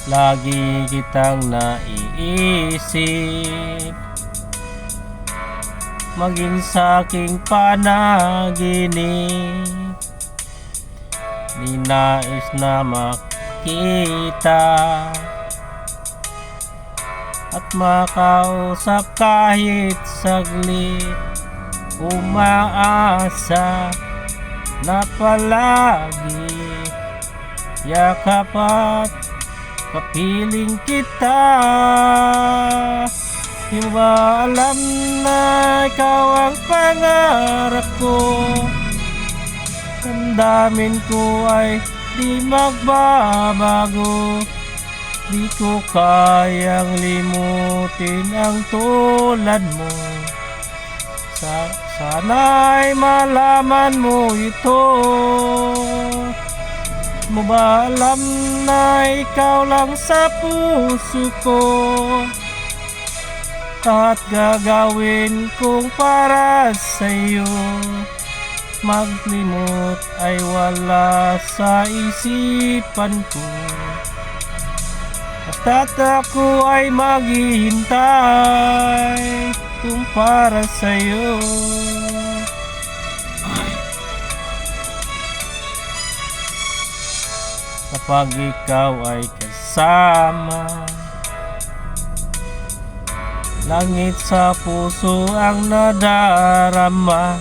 Lagi kitang naiisip, maging sa aking panaginip. Di nais na makita at makausap kahit saglit. Umaasa na palagi yakap at kapiling kita. Di mo ba alam na ikaw ang pangarap ko? Damdamin ko ay di magbabago. Di ko kayang limutin ang tulad mo. Sana'y malaman mo ito. Mo ba alam na ikaw lang sa puso ko? At gagawin kong para sa'yo. Maglimot ay wala sa isipan ko. Basta't ako ay maghihintay kung para sa'yo. Kapag ikaw ay kasama, langit sa puso ang nadarama.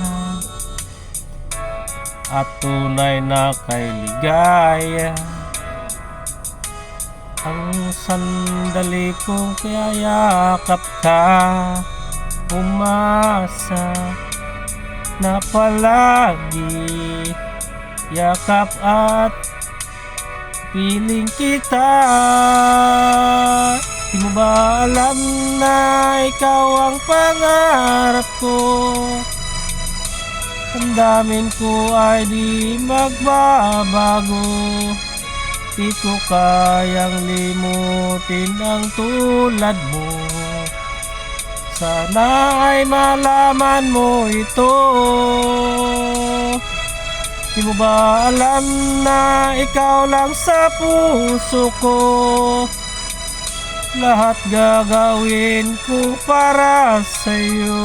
At tunay na kay ligaya ang sandali kong kayakap ka. Umasa na palagi yakap at piling kita. Di mo ba alam na ikaw ang pangarap ko? Damdamin ko ay di magbabago. Di ko kayang limutin ang tulad mo. Sana ay malaman mo ito. Di mo ba alam na ikaw lang sa puso ko? Lahat gagawin ko para sa'yo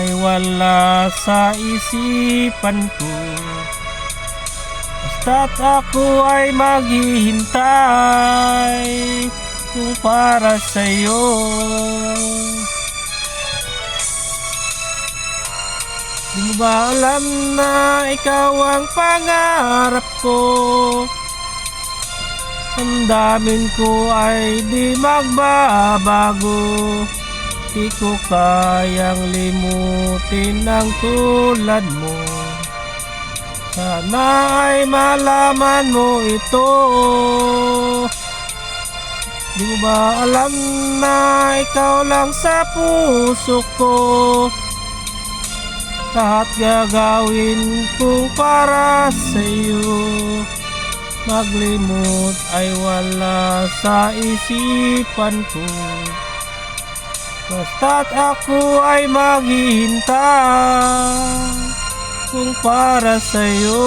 ay wala sa isipan ko. Basta't ako ay maghihintay kung para sa'yo. Di mo ba alam na ikaw ang pangarap ko? Damdamin ko ay di magbabago. Di ko kayang limutin ang tulad mo. Sana ay malaman mo ito. Di mo ba alam na ikaw lang sa puso ko? Lahat gagawin ko para sa'yo. Maglimot ay wala sa isipan ko. Basta't ako ay maghihintay kung para sa'yo.